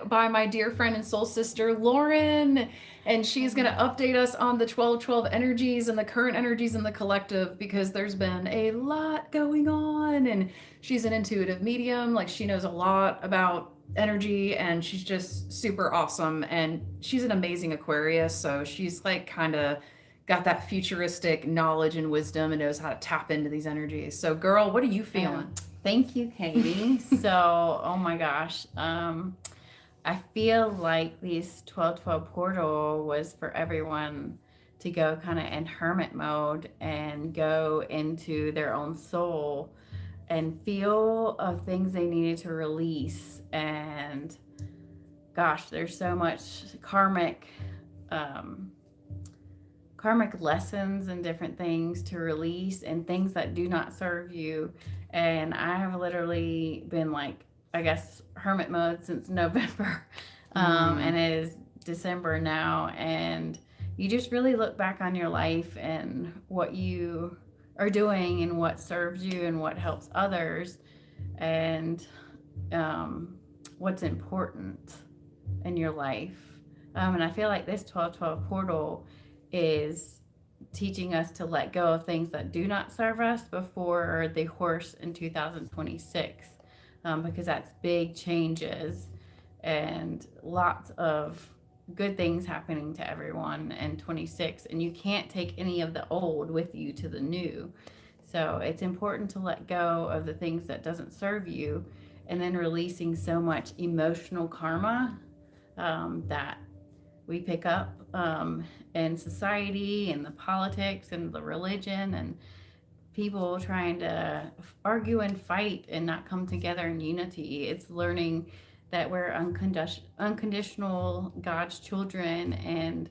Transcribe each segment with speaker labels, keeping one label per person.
Speaker 1: by my dear friend and soul sister, Lauren. And she's going to update us on the 1212 energies and the current energies in the collective because there's been a lot going on. And she's an intuitive medium. Like, she knows a lot about energy and she's just super awesome. And she's an amazing Aquarius. So she's like kind of got that futuristic knowledge and wisdom and knows how to tap into these energies. So, girl, what are you
Speaker 2: Oh,
Speaker 1: feeling?
Speaker 2: thank you, Katie. So, oh my gosh. I feel like this 1212 portal was for everyone to go kind of in hermit mode and go into their own soul and feel of things they needed to release. And gosh, there's so much um, karmic lessons and different things to release and things that do not serve you. And I have literally been like, I guess, hermit mode since November. And
Speaker 1: Mm.
Speaker 2: it is December now. And you just really look back on your life and what you are doing and what serves you and what helps others and um, what's important in your life. And I feel like this 1212 portal is teaching us to let go of things that do not serve us before the horse in 2026, because that's big changes and lots of good things happening to everyone in 26, and you can't take any of the old with you to the new. So it's important to let go of the things that doesn't serve you, and then releasing so much emotional karma that we pick up in society and the politics and the religion and people trying to argue and fight and not come together in unity. It's learning that we're unconditional God's children and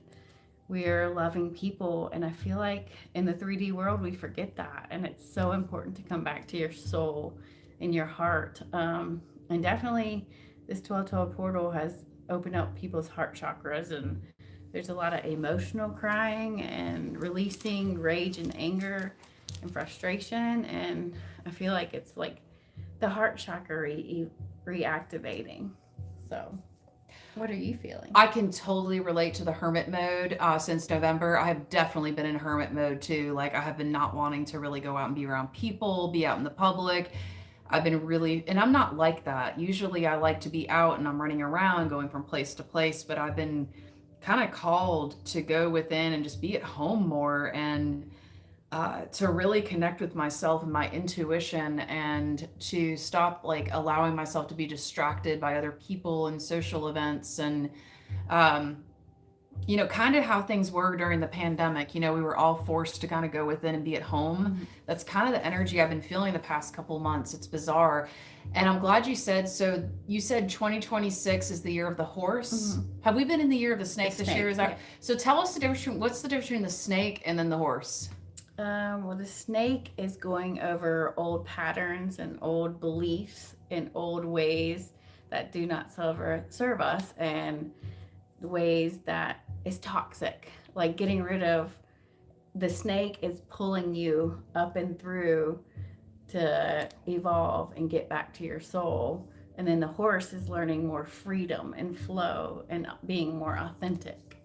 Speaker 2: we're loving people. And I feel like in the 3D world, we forget that. And it's so important to come back to your soul and your heart. And definitely, this 1212 portal has opened up people's heart chakras. And there's a lot of emotional crying and releasing rage and anger and frustration. And I feel like it's like the heart chakra reactivating. So, what are you feeling?
Speaker 1: I can totally relate to the hermit mode since November. I have definitely been in hermit mode too. Like, I have been not wanting to really go out and be around people, be out in the public. I've been really, and I'm not like that. Usually I like to be out and I'm running around, going from place to place, but I've been kind of called to go within and just be at home more and to really connect with myself and my intuition and to stop like allowing myself to be distracted by other people and social events and um, kind of how things were during the pandemic. We were all forced to kind of go within and be at home.
Speaker 2: Mm-hmm.
Speaker 1: That's kind of the energy I've been feeling the past couple months. It's bizarre. And I'm glad you said, so you said 2026 is the year of the horse.
Speaker 2: Mm-hmm.
Speaker 1: Have we been in the year of the
Speaker 2: The
Speaker 1: snake this year?
Speaker 2: snake,
Speaker 1: Is
Speaker 2: yeah.
Speaker 1: that, so tell us the difference, what's the difference between the snake and then the horse?
Speaker 2: Well, the snake is going over old patterns and old beliefs and old ways that do not serve us and the ways that is toxic. Like getting rid of the snake is pulling you up and through to evolve and get back to your soul. And then the horse is learning more freedom and flow and being more authentic.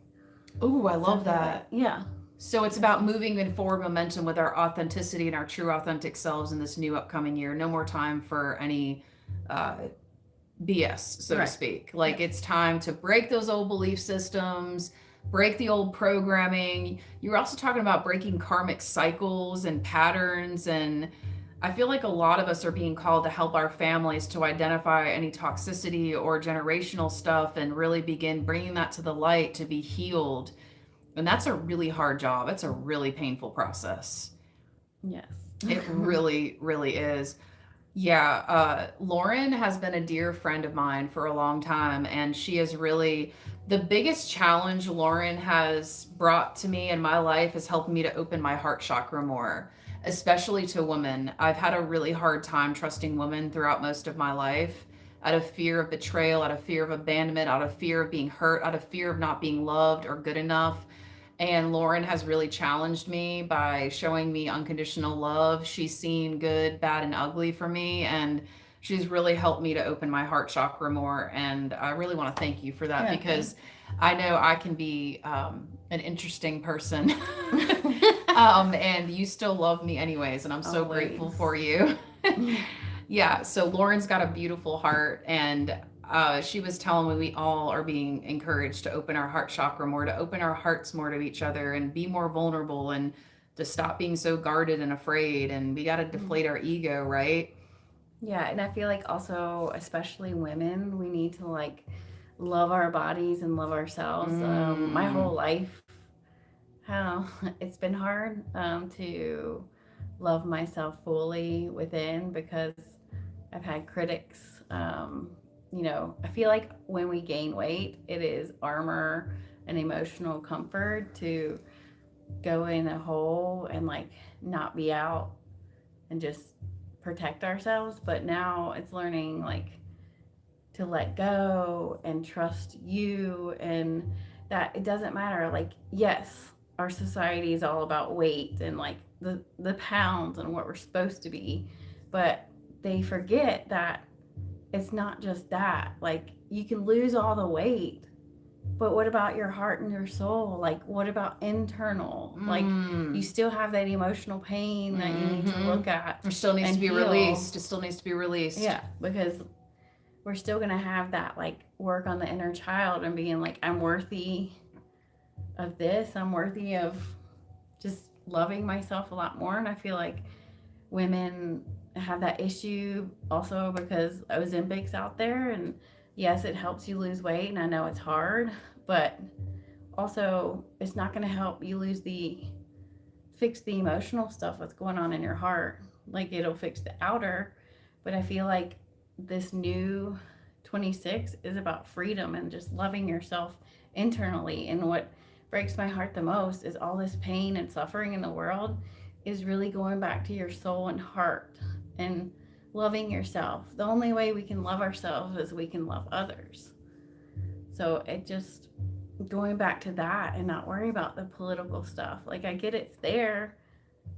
Speaker 1: Oh, I
Speaker 2: So I
Speaker 1: love
Speaker 2: feel like,
Speaker 1: that.
Speaker 2: yeah,
Speaker 1: So it's
Speaker 2: that's
Speaker 1: about moving in forward momentum with our authenticity and our true authentic selves in this new upcoming year. No more time for any uh, BS, so to
Speaker 2: right.
Speaker 1: speak. Like,
Speaker 2: Yep.
Speaker 1: it's time to break those old belief systems, break the old programming. You were also talking about breaking karmic cycles and patterns. And I feel like a lot of us are being called to help our families to identify any toxicity or generational stuff and really begin bringing that to the light to be healed. And that's a really hard job. It's a really painful process.
Speaker 2: Yes.
Speaker 1: It really, really is. Yeah, Lauren has been a dear friend of mine for a long time, and she is really the biggest challenge Lauren has brought to me in my life is helping me to open my heart chakra more, especially to women. I've had a really hard time trusting women throughout most of my life out of fear of betrayal, out of fear of abandonment, out of fear of being hurt, out of fear of not being loved or good enough. And Lauren has really challenged me by showing me unconditional love. She's seen good, bad, and ugly for me. And she's really helped me to open my heart chakra more. And I really want to thank you for that,
Speaker 2: Yeah,
Speaker 1: because I know I can be an interesting person.
Speaker 2: thanks.
Speaker 1: And you still love me anyways, and I'm so grateful
Speaker 2: Always.
Speaker 1: for you. Yeah, so Lauren's got a beautiful heart, and she was telling me we all are being encouraged to open our heart chakra more, to open our hearts more to each other, and be more vulnerable, and to stop being so guarded and afraid. And we got to deflate our ego, right?
Speaker 2: Yeah, and I feel like also, especially women, we need to like love our bodies and love ourselves. My
Speaker 1: Mm.
Speaker 2: whole life, how it's been hard to love myself fully within because I've had critics. I feel like when we gain weight, it is armor and emotional comfort to go in a hole and like not be out and just protect ourselves. But now it's learning like to let go and trust you, and that it doesn't matter. Like, yes, our society is all about weight and like the pounds and what we're supposed to be, but they forget that it's not just that. Like, you can lose all the weight, but what about your heart and your soul? Like, what about internal? Like, you
Speaker 1: Mm.
Speaker 2: still have that emotional pain that you need to
Speaker 1: Mm-hmm.
Speaker 2: look at
Speaker 1: It still needs
Speaker 2: and
Speaker 1: to be
Speaker 2: heal.
Speaker 1: released. It still needs to be released.
Speaker 2: Yeah, because we're still going to have that like work on the inner child and being like, I'm worthy of this. I'm worthy of just loving myself a lot more. And I feel like women have that issue also because Ozembic's out there. And yes, it helps you lose weight. And I know it's hard, but also it's not going to help you fix the emotional stuff that's going on in your heart. Like, it'll fix the outer, but I feel like this new 26 is about freedom and just loving yourself internally. And what breaks my heart the most is all this pain and suffering in the world is really going back to your soul and heart and loving yourself. The only way we can love ourselves is we can love others. So it just going back to that and not worry about the political stuff. Like, I get it's there,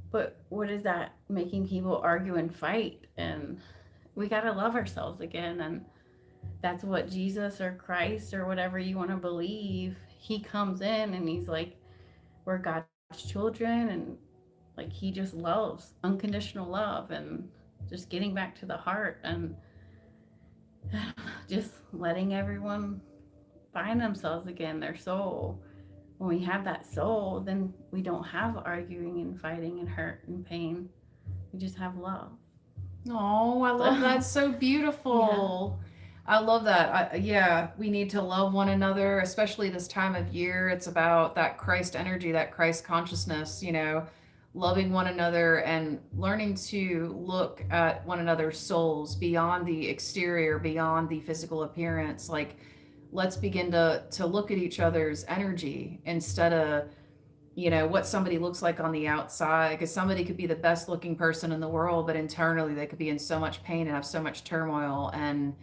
Speaker 2: but what is that making people argue and fight? And we got to love ourselves again. And that's what Jesus or Christ or whatever you want to believe, he comes in and he's like, we're God's children. And like, he just loves unconditional love and just getting back to the heart and just letting everyone find themselves again, their soul. When we have that soul, then we don't have arguing and fighting and hurt and pain. We just have love.
Speaker 1: Oh, I love that. So
Speaker 2: Yeah.
Speaker 1: beautiful. I love that. Yeah, we need to love one another, especially this time of year. It's about that Christ energy, that Christ consciousness, loving one another and learning to look at one another's souls beyond the exterior, beyond the physical appearance. Like, let's begin to look at each other's energy instead of what somebody looks like on the outside, because somebody could be the best looking person in the world, but internally they could be in so much pain and have so much turmoil. And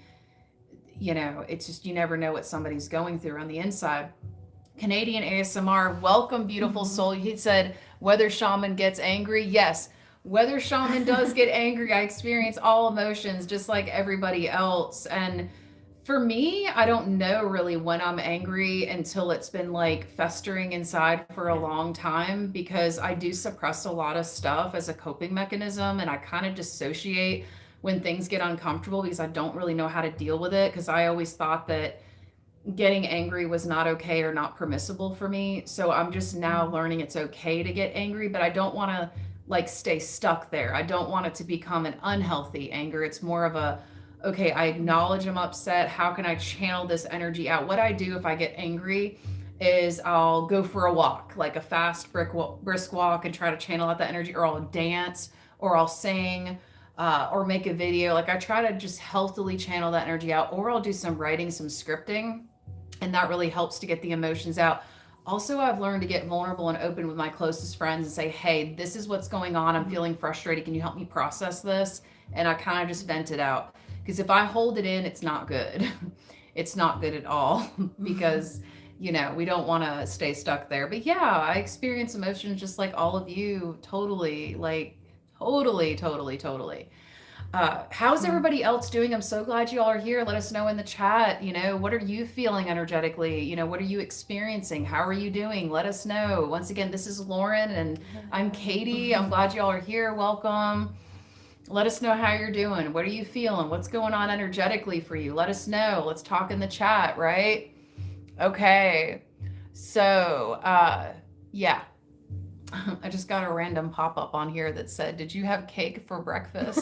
Speaker 1: it's just, you never know what somebody's going through on the inside. Canadian ASMR, welcome, beautiful
Speaker 2: Mm-hmm.
Speaker 1: soul. He said, weather shaman gets angry. Yes, weather shaman does get angry. I experience all emotions just like everybody else. And for me, I don't know really when I'm angry until it's been like festering inside for a
Speaker 2: Yeah.
Speaker 1: long time, because I do suppress a lot of stuff as a coping mechanism, and I kind of dissociate when things get uncomfortable because I don't really know how to deal with it, because I always thought that getting angry was not okay or not permissible for me. So I'm just now
Speaker 2: Mm-hmm.
Speaker 1: learning it's okay to get angry, but I don't want to like stay stuck there. I don't want it to become an unhealthy anger. It's more of a, okay, I acknowledge I'm upset. How can I channel this energy out? What I do if I get angry is I'll go for a walk, like a fast brisk walk, and try to channel out the energy, or I'll dance, or I'll sing, or make a video. Like, I try to just healthily channel that energy out, or I'll do some writing, some scripting, and that really helps to get the emotions out. Also, I've learned to get vulnerable and open with my closest friends and say, hey, this is what's going on. I'm feeling frustrated. Can you help me process this? And I kind of just vent it out. Because if I hold it in, it's not good. It's not good at all because, we don't want to stay stuck there. But yeah, I experience emotions just like all of you. Totally. Like, totally, totally, totally. How's everybody else doing? I'm so glad you all are here. Let us know in the chat. What are you feeling energetically? What are you experiencing? How are you doing? Let us know. Once again, this is Lauren and I'm Katie. I'm glad you all are here. Welcome. Let us know how you're doing. What are you feeling? What's going on energetically for you? Let us know. Let's talk in the chat, right? Okay. So, yeah. I just got a random pop-up on here that said, "Did you have cake for breakfast?"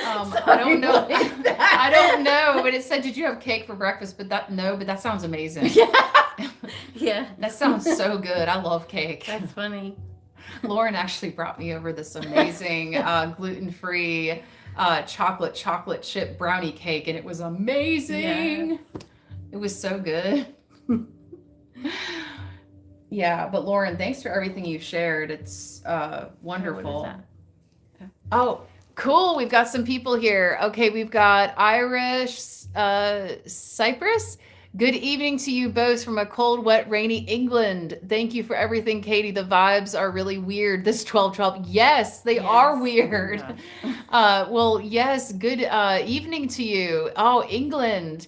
Speaker 1: I don't know. I don't know, but it said, "Did you have cake for breakfast?" But that sounds amazing.
Speaker 2: Yeah.
Speaker 1: That sounds so good. I love cake.
Speaker 2: That's funny.
Speaker 1: Lauren actually brought me over this amazing gluten-free chocolate chip brownie cake, and it was amazing.
Speaker 2: Yes.
Speaker 1: It was so good. Yeah, but Lauren, thanks for everything you've shared. It's wonderful.
Speaker 2: What is that?
Speaker 1: Oh, cool. We've got some people here. Okay, we've got Irish Cyprus. Good evening to you both from a cold, wet, rainy England. Thank you for everything, Katie. The vibes are really weird this 12/12. Yes, they are weird. Well, yes, good evening to you. Oh, England.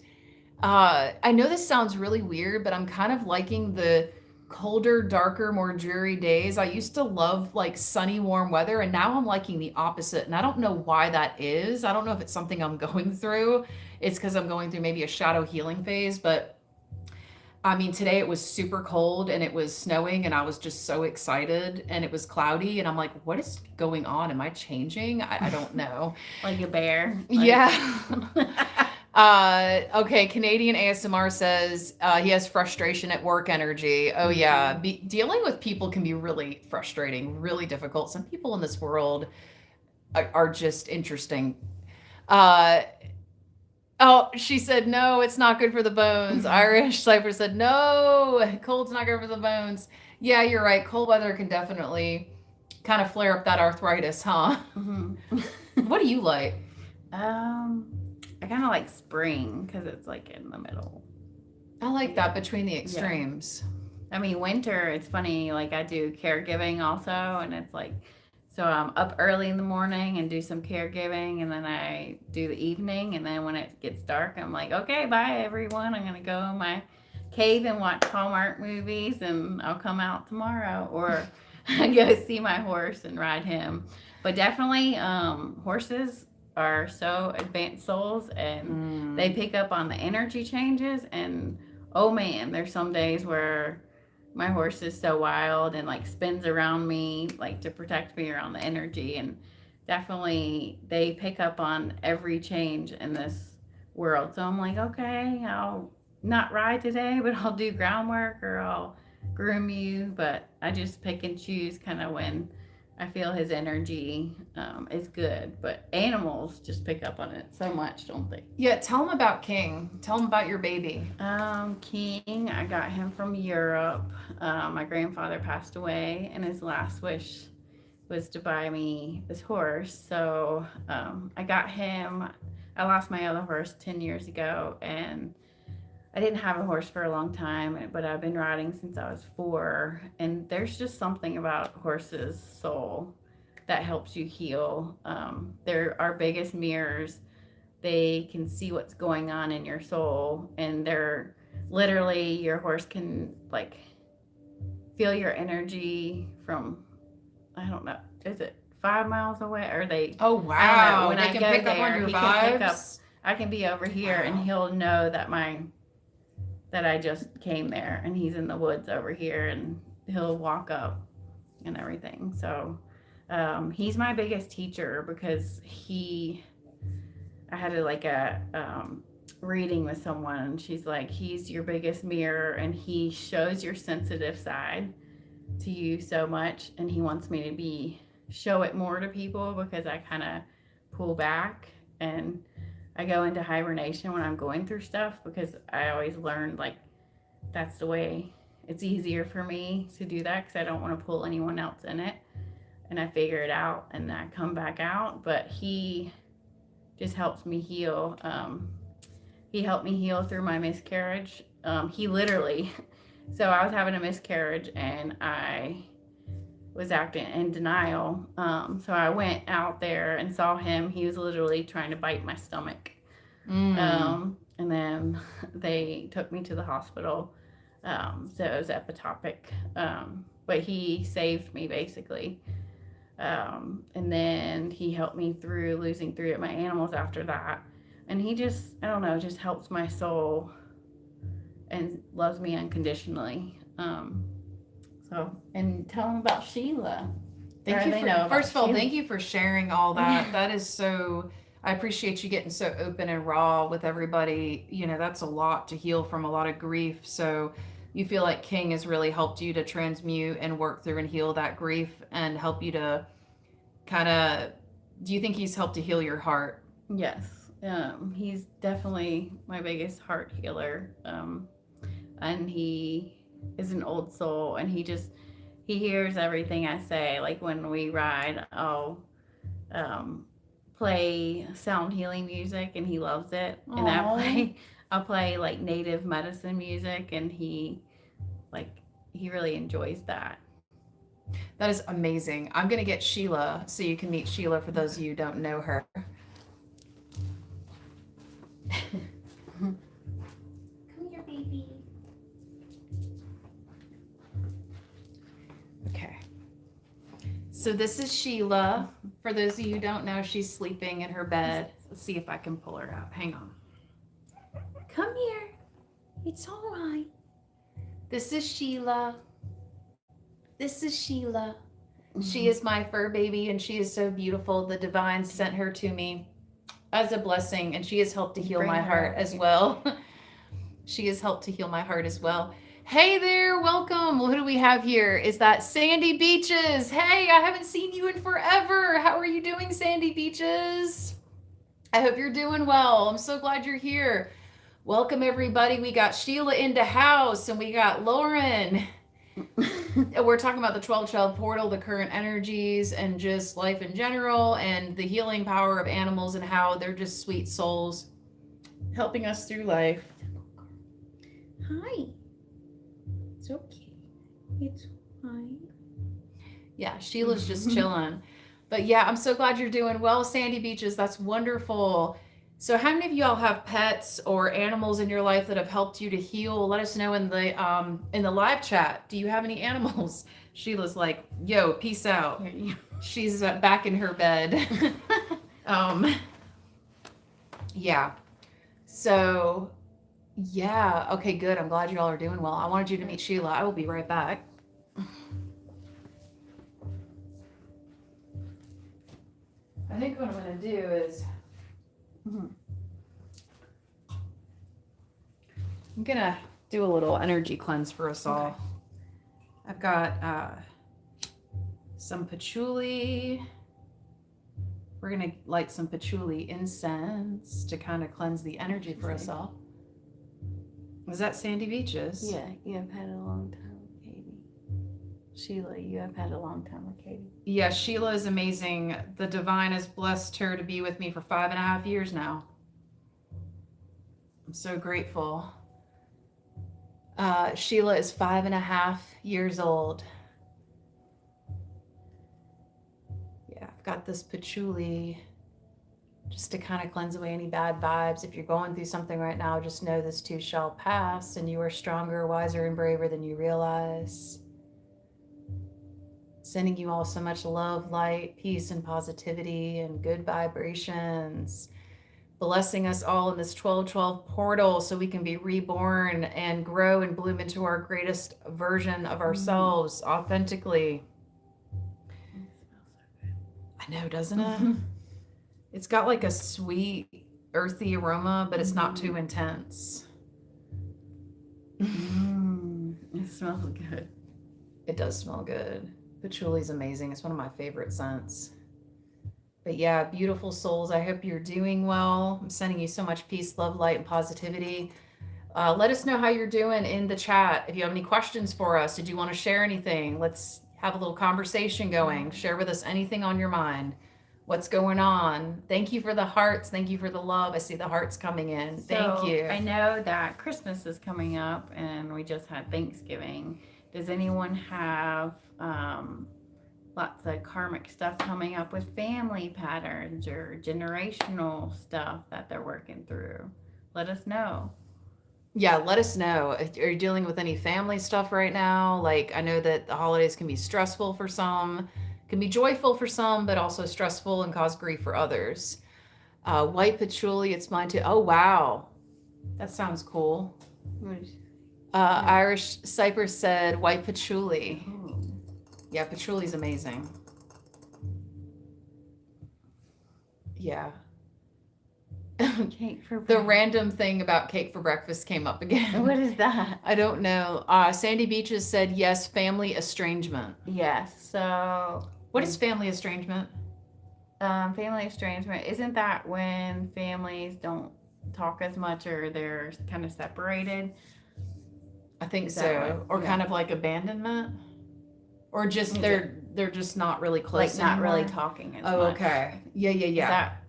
Speaker 1: I know this sounds really weird, but I'm kind of liking the colder, darker, more dreary days. I used to love like sunny, warm weather, and now I'm liking the opposite. And I don't know why that is. I don't know if it's something I'm going through. It's because I'm going through maybe a shadow healing phase. But I mean, today it was super cold and it was snowing, and I was just so excited, and it was cloudy. And I'm like, what is going on? Am I changing? I don't know.
Speaker 2: Like a bear.
Speaker 1: Yeah. Okay, Canadian ASMR says he has frustration at work energy. Oh yeah, dealing with people can be really frustrating, really difficult. Some people in this world are just interesting. Oh, she said no, it's not good for the bones. Irish Cypher said no, cold's not good for the bones. Yeah, you're right. Cold weather can definitely kind of flare up that arthritis, huh? What do you like?
Speaker 2: I kind of like spring because it's like in the middle.
Speaker 1: I like that, between the extremes.
Speaker 2: I mean, winter, it's funny, like I do caregiving also, and it's like, so I'm up early in the morning and do some caregiving, and then I do the evening, and then when it gets dark, I'm like, okay, bye everyone. I'm going to go in my cave and watch Hallmark movies, and I'll come out tomorrow, or go see my horse and ride him. But definitely, horses are so advanced souls, and they pick up on the energy changes. And oh man, there's some days where my horse is so wild and like spins around me, like to protect me around the energy. And definitely they pick up on every change in this world. So I'm like, okay, I'll not ride today, but I'll do groundwork, or I'll groom you. But I just pick and choose kind of when I feel his energy is good. But animals just pick up on it so much, don't they?
Speaker 1: Yeah, tell them about King. Tell them about your baby.
Speaker 2: King, I got him from Europe. My grandfather passed away, and his last wish was to buy me this horse. So I got him. I lost my other horse 10 years ago, and I didn't have a horse for a long time, but I've been riding since I was 4. And there's just something about horses' soul that helps you heal. They're our biggest mirrors. They can see what's going on in your soul, and they're literally, your horse can like feel your energy from, I don't know, is it 5 miles away? Or they?
Speaker 1: Oh wow!
Speaker 2: When
Speaker 1: they
Speaker 2: I
Speaker 1: can
Speaker 2: go
Speaker 1: pick
Speaker 2: there,
Speaker 1: up on your
Speaker 2: he can pick up.
Speaker 1: vibes.
Speaker 2: I can be over here, and he'll know that that I just came there, and he's in the woods over here, and he'll walk up and everything. So he's my biggest teacher, because I had a reading with someone, and she's like, he's your biggest mirror, and he shows your sensitive side to you so much, and he wants me to show it more to people, because I kind of pull back and I go into hibernation when I'm going through stuff, because I always learned like that's the way it's easier for me to do that, because I don't want to pull anyone else in it. And I figure it out, and I come back out. But he just helps me heal. He helped me heal through my miscarriage. He literally, so I was having a miscarriage, and I was acting in denial. So I went out there and saw him. He was literally trying to bite my stomach. And then they took me to the hospital. So it was epitopic. But he saved me basically. And then he helped me through losing 3 of my animals after that. And he just, I don't know, just helps my soul and loves me unconditionally. And tell them about Sheila.
Speaker 1: First of all, thank you for sharing all that. That is so, I appreciate you getting so open and raw with everybody. You know, that's a lot to heal from, a lot of grief. So you feel like King has really helped you to transmute and work through and heal that grief and help you to kind of, do you think he's helped to heal your heart?
Speaker 2: Yes. He's definitely my biggest heart healer. And he is an old soul, and he hears everything I say. Like when we ride, I'll play sound healing music, and he loves it.
Speaker 1: Aww.
Speaker 2: And I'll play like native medicine music, and he really enjoys that.
Speaker 1: That is amazing. I'm gonna get Sheila so you can meet Sheila for those of you who don't know her.
Speaker 3: Come here, baby.
Speaker 1: Okay. So this is Sheila. For those of you who don't know, she's sleeping in her bed. Let's see if I can pull her out. Hang on.
Speaker 3: Come here. It's all right.
Speaker 1: This is Sheila. This is Sheila. She is my fur baby, and she is so beautiful. The divine sent her to me as a blessing, and she has helped to heal my heart as well. She has helped to heal my heart as well. Hey there, welcome. Well, who do we have here? Is that Sandy Beaches? Hey, I haven't seen you in forever. How are you doing, Sandy Beaches? I hope you're doing well. I'm so glad you're here. Welcome, everybody. We got Sheila in the house, and we got Lauren. We're talking about the 12-12 portal, the current energies, and just life in general, and the healing power of animals and how they're just sweet souls helping us through life.
Speaker 3: Hi. It's okay. It's fine.
Speaker 1: Yeah, Sheila's just chilling. But yeah, I'm so glad you're doing well, Sandy Beaches. That's wonderful. So how many of y'all have pets or animals in your life that have helped you to heal? Let us know in the live chat. Do you have any animals? Sheila's like, yo, peace out. She's back in her bed. Yeah. So yeah, okay, good. I'm glad you all are doing well. I wanted you to meet Sheila. I will be right back. I think what I'm going to do is I'm going to do a little energy cleanse for us all. Okay. I've got some patchouli. We're going to light some patchouli incense to kind of cleanse the energy for us all. Is that Sandy Beaches?
Speaker 2: Yeah, you have had a long time with Katie. Sheila, you have had a long time with Katie.
Speaker 1: Yeah, Sheila is amazing. The divine has blessed her to be with me for 5.5 years now. I'm so grateful. Sheila is 5.5 years old. Yeah, I've got this patchouli just to kind of cleanse away any bad vibes. If you're going through something right now, just know this too shall pass, and you are stronger, wiser, and braver than you realize. Sending you all so much love, light, peace, and positivity, and good vibrations. Blessing us all in this 12-12 portal so we can be reborn and grow and bloom into our greatest version of ourselves authentically. I know, doesn't it? It's got like a sweet, earthy aroma, but it's not too intense.
Speaker 2: It smells good.
Speaker 1: It does smell good. Patchouli's amazing. It's one of my favorite scents. But yeah, beautiful souls. I hope you're doing well. I'm sending you so much peace, love, light, and positivity. Let us know how you're doing in the chat. If you have any questions for us, did you want to share anything? Let's have a little conversation going. Share with us anything on your mind. What's going on? Thank you for the hearts. Thank you for the love. I see the hearts coming in. Thank you.
Speaker 2: I know that Christmas is coming up, and we just had Thanksgiving. Does anyone have lots of karmic stuff coming up with family patterns or generational stuff that they're working through. Let us know.
Speaker 1: Yeah, let us know. Are you dealing with any family stuff right now? Like, I know that the holidays can be stressful for some, can be joyful for some, but also stressful and cause grief for others. White patchouli, it's mine too. Oh, wow. That sounds cool. Irish Cypress said white patchouli.
Speaker 2: Ooh.
Speaker 1: Yeah, patchouli's amazing. Yeah.
Speaker 2: Cake for
Speaker 1: The
Speaker 2: breakfast.
Speaker 1: random thing about cake for breakfast came up again.
Speaker 2: What is that?
Speaker 1: I don't know. Sandy Beaches said yes, family estrangement.
Speaker 2: Yes. So,
Speaker 1: What is family estrangement?
Speaker 2: family estrangement, isn't that when families don't talk as much or they're kind of separated?
Speaker 1: I think
Speaker 2: Is that
Speaker 1: so.
Speaker 2: right?
Speaker 1: Or
Speaker 2: Yeah.
Speaker 1: kind of like abandonment? Or just
Speaker 2: Is
Speaker 1: they're just not really close
Speaker 2: Like not really
Speaker 1: anymore?
Speaker 2: talking as
Speaker 1: Oh,
Speaker 2: much.
Speaker 1: okay. Yeah.
Speaker 2: Is that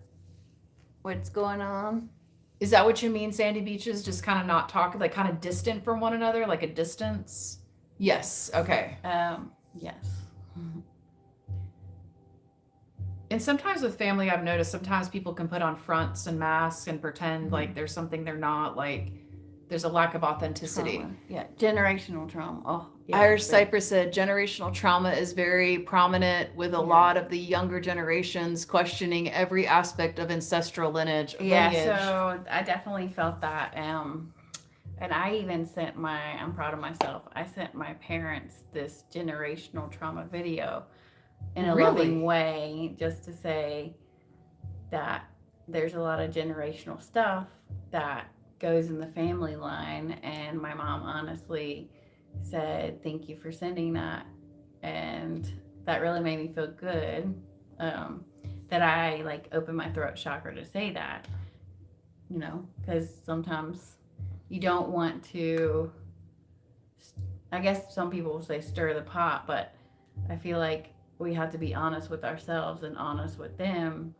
Speaker 2: what's going on?
Speaker 1: Is that what you mean, Sandy Beaches? Just kind of not talking, like kind of distant from one another, like a distance? Yes. Okay.
Speaker 2: Yes.
Speaker 1: And sometimes with family, I've noticed sometimes people can put on fronts and masks and pretend like there's something they're not. Like there's a lack of authenticity.
Speaker 2: Trauma. Yeah. Generational trauma. Oh, yeah.
Speaker 1: Irish
Speaker 2: big.
Speaker 1: Cypress said generational trauma is very prominent with a lot of the younger generations questioning every aspect of ancestral lineage.
Speaker 2: Yeah, so I definitely felt that. And I even sent I'm proud of myself. I sent my parents this generational trauma video in a loving way, just to say that there's a lot of generational stuff that goes in the family line. And my mom honestly said, thank you for sending that. And that really made me feel good. That I like opened my throat chakra to say that, because sometimes you don't want to, I guess some people will say stir the pot, but I feel like we have to be honest with ourselves and honest with them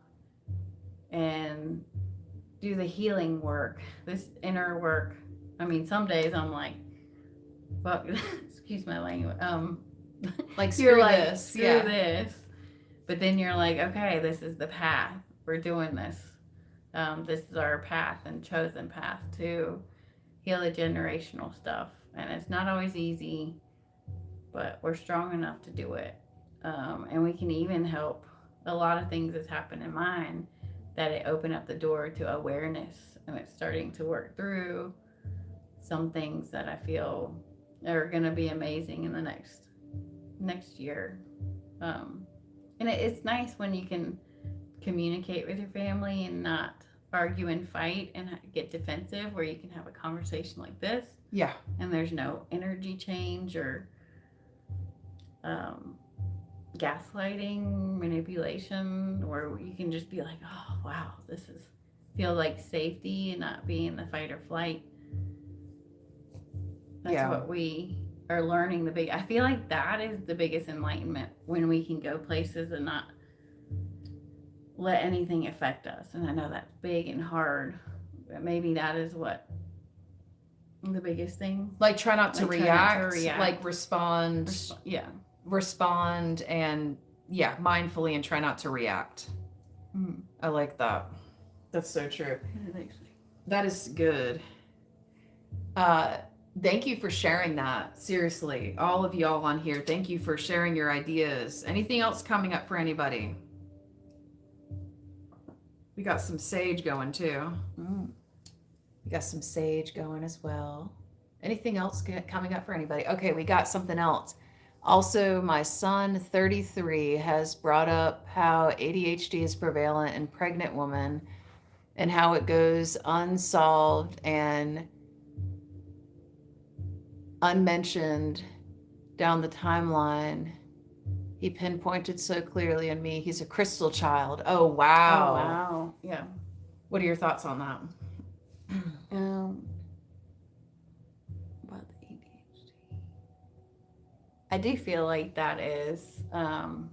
Speaker 2: and do the healing work, this inner work. I mean, some days I'm like, fuck, excuse my language.
Speaker 1: Like,
Speaker 2: You're
Speaker 1: screw
Speaker 2: like,
Speaker 1: this.
Speaker 2: screw
Speaker 1: Yeah.
Speaker 2: this. But then you're like, okay, this is the path. We're doing this. This is our path and chosen path to heal the generational stuff. And it's not always easy, but we're strong enough to do it. And we can even help a lot of things that's happened in mine, that it opened up the door to awareness, and it's starting to work through some things that I feel are going to be amazing in the next year. And it's nice when you can communicate with your family and not argue and fight and get defensive, where you can have a conversation like this.
Speaker 1: Yeah.
Speaker 2: And there's no energy change or gaslighting, manipulation, where you can just be like, oh wow, feel like safety and not be in the fight or flight. That's what we are learning. I feel like that is the biggest enlightenment, when we can go places and not let anything affect us. And I know that's big and hard, but maybe that is what the biggest thing.
Speaker 1: Like, try not to,
Speaker 2: Like, try not to
Speaker 1: react,
Speaker 2: react.
Speaker 1: like respond and mindfully, and try not to react.
Speaker 2: Mhm.
Speaker 1: I like that. That's so true. That is good. Thank you for sharing that. Seriously, all of y'all on here, thank you for sharing your ideas. Anything else coming up for anybody? We got some sage going too. We got some sage going as well. Anything else coming up for anybody? Okay, we got something else. Also, my son, 33, has brought up how ADHD is prevalent in pregnant women and how it goes unsolved and unmentioned down the timeline. He pinpointed so clearly in me. He's a crystal child. Oh, wow.
Speaker 2: Oh, wow. Yeah.
Speaker 1: What are your thoughts on that?
Speaker 2: About the ADHD. I do feel like that is the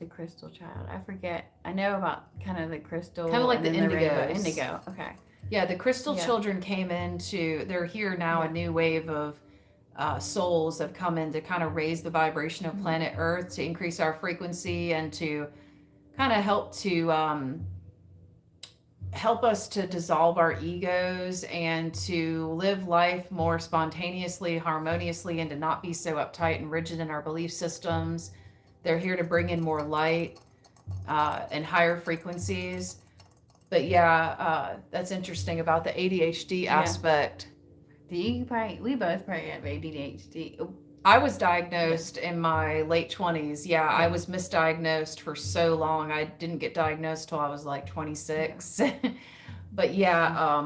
Speaker 2: crystal child. I forget. I know about kind of the crystal.
Speaker 1: Kind of like the
Speaker 2: and then rainbow.
Speaker 1: indigos.
Speaker 2: Indigo. Okay.
Speaker 1: Yeah, the crystal children came into, they're here now, a new wave of souls have come in to kind of raise the vibration of planet Earth, to increase our frequency, and to kind of help us to dissolve our egos and to live life more spontaneously, harmoniously, and to not be so uptight and rigid in our belief systems. They're here to bring in more light and higher frequencies. But yeah, that's interesting about the ADHD
Speaker 2: Yeah.
Speaker 1: aspect.
Speaker 2: We both probably have ADHD.
Speaker 1: I was diagnosed in my late 20s. Yeah, I was misdiagnosed for so long. I didn't get diagnosed till I was like 26. But yeah,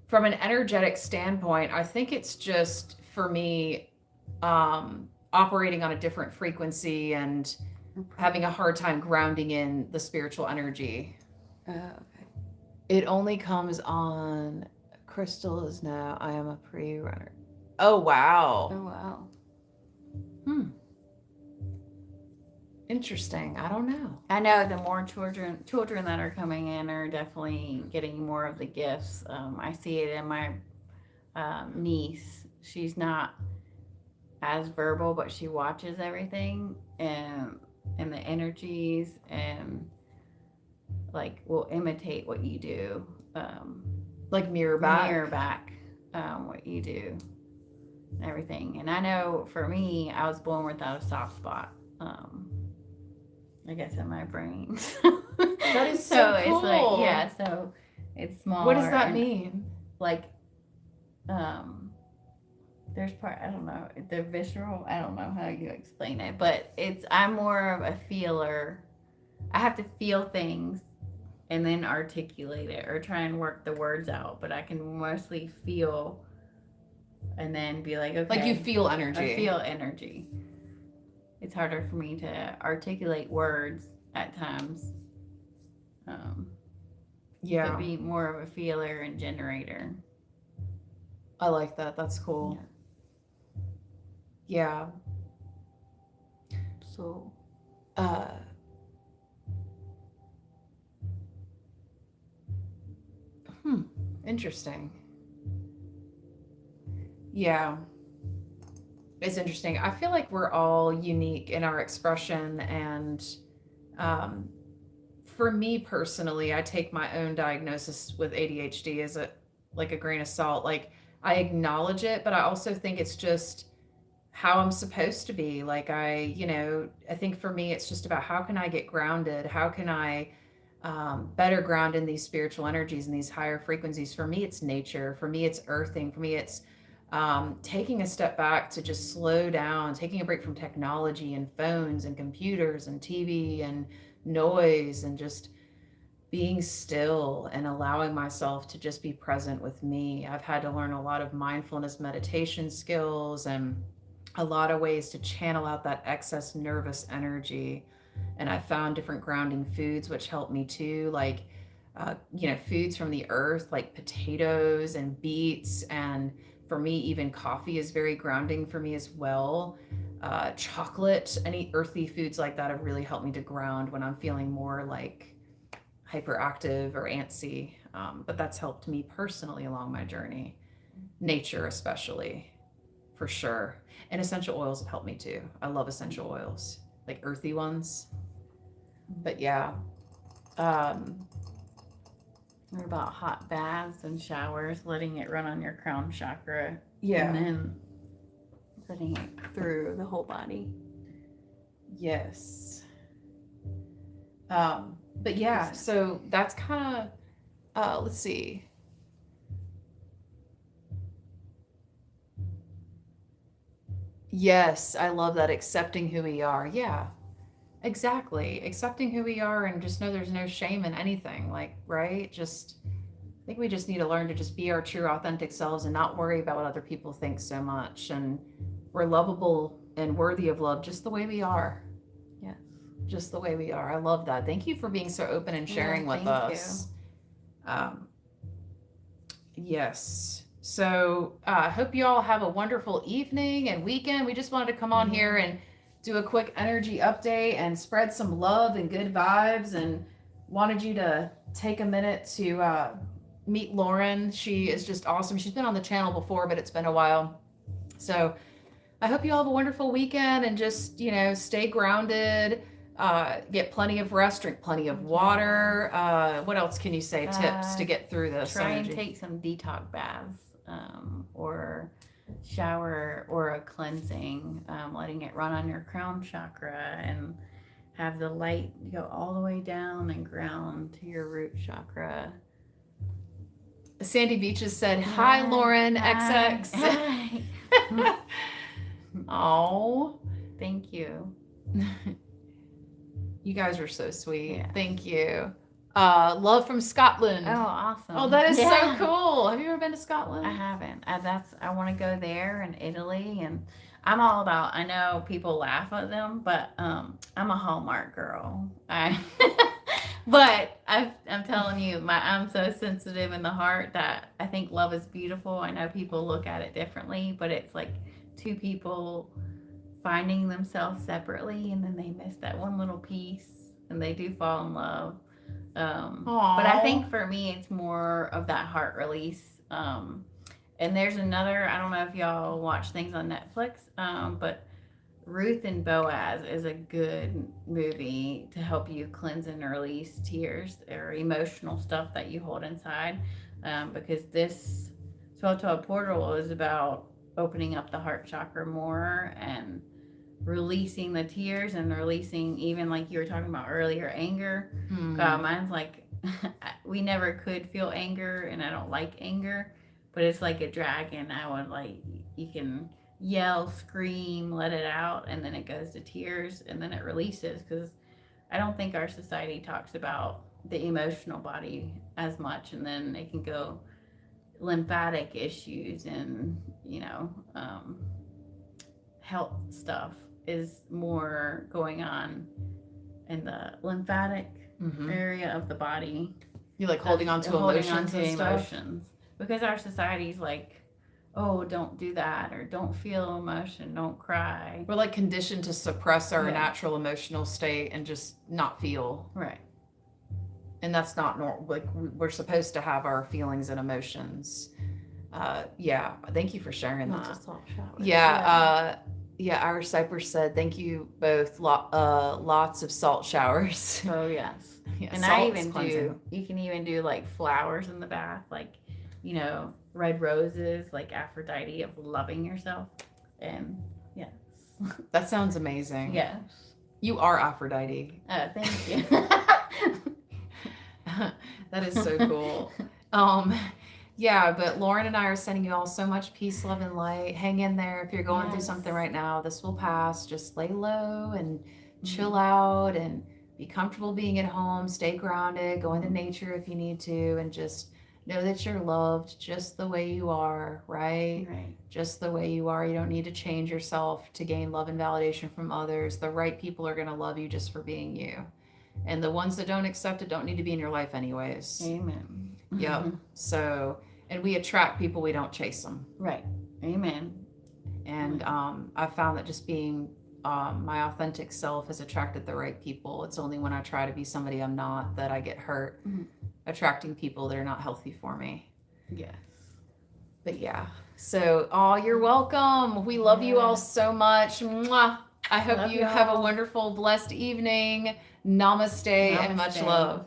Speaker 1: from an energetic standpoint, I think it's just for me operating on a different frequency and having a hard time grounding in the spiritual energy.
Speaker 2: Okay.
Speaker 1: It only comes on. Crystal is now. I am a pre-runner. Oh wow.
Speaker 2: Oh wow.
Speaker 1: Interesting. I don't know.
Speaker 2: I know the more children that are coming in are definitely getting more of the gifts. I see it in my niece. She's not as verbal, but she watches everything and the energies and like will imitate what you do.
Speaker 1: Like mirror back.
Speaker 2: What you do and everything. And I know for me, I was born without a soft spot. I guess in my brain.
Speaker 1: That is so
Speaker 2: it's
Speaker 1: cool.
Speaker 2: like, yeah, so it's smaller.
Speaker 1: What does that
Speaker 2: and,
Speaker 1: mean?
Speaker 2: like there's I don't know, the visceral, I don't know how you explain it, but I'm more of a feeler. I have to feel things and then articulate it or try and work the words out, but I can mostly feel and then be like, okay.
Speaker 1: Like you feel energy.
Speaker 2: I feel energy. It's harder for me to articulate words at times.
Speaker 1: Yeah.
Speaker 2: To be more of a feeler and generator.
Speaker 1: I like that. That's cool. Yeah.
Speaker 2: So.
Speaker 1: Interesting. Yeah. It's interesting. I feel like we're all unique in our expression, and for me personally, I take my own diagnosis with ADHD as a grain of salt. Like I acknowledge it, but I also think it's just how I'm supposed to be. Like I think for me, it's just about how can I get grounded? How can I better ground in these spiritual energies and these higher frequencies? For me, it's nature. For me, it's earthing. For me, it's taking a step back to just slow down, taking a break from technology and phones and computers and TV and noise, and just being still and allowing myself to just be present with me. I've had to learn a lot of mindfulness meditation skills and a lot of ways to channel out that excess nervous energy. And I found different grounding foods which help me too, like foods from the earth like potatoes and beets, and for me even coffee is very grounding for me as well. Chocolate, any earthy foods like that have really helped me to ground when I'm feeling more like hyperactive or antsy. But that's helped me personally along my journey. Nature especially, for sure. And essential oils have helped me too. I love essential oils, like earthy ones. But yeah.
Speaker 2: What about hot baths and showers, letting it run on your crown chakra?
Speaker 1: Yeah.
Speaker 2: And then letting it through the whole body.
Speaker 1: Yes. But yeah, so that's kind of, let's see. Yes, I love that. Accepting who we are. Yeah, exactly. Accepting who we are and just know there's no shame in anything. Like, right? Just, I think we just need to learn to just be our true, authentic selves and not worry about what other people think so much. And we're lovable and worthy of love just the way we are.
Speaker 2: Yes.
Speaker 1: Just the way we are. I love that. Thank you for being so open and sharing with us. Yes. So I hope you all have a wonderful evening and weekend. We just wanted to come on here and do a quick energy update and spread some love and good vibes, and wanted you to take a minute to meet Lauren. She is just awesome. She's been on the channel before, but it's been a while So I hope you all have a wonderful weekend and just, stay grounded, get plenty of rest, drink plenty of water. What else can you say? Tips to get through this
Speaker 2: Try
Speaker 1: energy?
Speaker 2: and take some detox baths, or shower or a cleansing, letting it run on your crown chakra and have the light go all the way down and ground to your root chakra.
Speaker 1: Sandy Beaches said, "Hi, Lauren XX."
Speaker 2: Hi.
Speaker 1: Oh,
Speaker 2: Thank you.
Speaker 1: you guys are so sweet.
Speaker 2: Yeah.
Speaker 1: Thank you. Love from Scotland.
Speaker 2: Oh, awesome.
Speaker 1: Oh, that is
Speaker 2: Yeah.
Speaker 1: so cool. Have you ever been to Scotland?
Speaker 2: I haven't. I want to go there and Italy, and I'm all about. I know people laugh at them, but I'm a Hallmark girl. But I'm telling you, I'm so sensitive in the heart that I think love is beautiful. I know people look at it differently, but it's like two people finding themselves separately, and then they miss that one little piece, and they do fall in love. But I think for me, it's more of that heart release. And there's another, I don't know if y'all watch things on Netflix, but Ruth and Boaz is a good movie to help you cleanse and release tears or emotional stuff that you hold inside. Because this 12 portal is about opening up the heart chakra more and releasing the tears and releasing, even like you were talking about earlier, anger. Mine's like, we never could feel anger, and I don't like anger, but it's like a dragon. I would like, you can yell, scream, let it out, and then it goes to tears, and then it releases, because I don't think our society talks about the emotional body as much, and then it can go lymphatic issues and health stuff is more going on in the lymphatic area of the body.
Speaker 1: You like holding on to emotions and stuff?
Speaker 2: Emotions. Because our society's like, oh, don't do that, or don't feel emotion, don't cry.
Speaker 1: We're like conditioned to suppress our
Speaker 2: Yeah.
Speaker 1: natural emotional state and just not feel.
Speaker 2: Right.
Speaker 1: And that's not normal. Like, we're supposed to have our feelings and emotions. Yeah. Thank you for sharing
Speaker 2: Not
Speaker 1: that.
Speaker 2: just salt showers.
Speaker 1: Yeah. Irish Cypress said, "Thank you both. Lots of salt showers."
Speaker 2: Oh, yes.
Speaker 1: Yeah,
Speaker 2: And
Speaker 1: salt
Speaker 2: I
Speaker 1: is
Speaker 2: even
Speaker 1: cleansing.
Speaker 2: you can even do like flowers in the bath, like, red roses, like Aphrodite of loving yourself. And yes.
Speaker 1: That sounds amazing.
Speaker 2: Yes.
Speaker 1: You are Aphrodite.
Speaker 2: Thank you.
Speaker 1: That is so cool. Yeah, but Lauren and I are sending you all so much peace, love, and light. Hang in there. If you're going through
Speaker 2: Yes.
Speaker 1: something right now, this will pass. Just lay low and chill
Speaker 2: Mm-hmm.
Speaker 1: out and be comfortable being at home. Stay grounded. Go into nature if you need to, and just know that you're loved just the way you are, right?
Speaker 2: Right.
Speaker 1: Just the way you are. You don't need to change yourself to gain love and validation from others. The right people are going to love you just for being you. And the ones that don't accept it don't need to be in your life anyways.
Speaker 2: Amen.
Speaker 1: Yep. So, and we attract people, we don't chase them.
Speaker 2: Right. Amen.
Speaker 1: And I found that just being my authentic self has attracted the right people. It's only when I try to be somebody I'm not that I get hurt,
Speaker 2: Mhm.
Speaker 1: attracting people that are not healthy for me.
Speaker 2: Yes.
Speaker 1: But yeah. So, you're welcome. We love you all so much. Mwah. I hope
Speaker 2: Love
Speaker 1: you have a
Speaker 2: y'all.
Speaker 1: wonderful, blessed evening. Namaste. And much
Speaker 2: Namaste.
Speaker 1: love.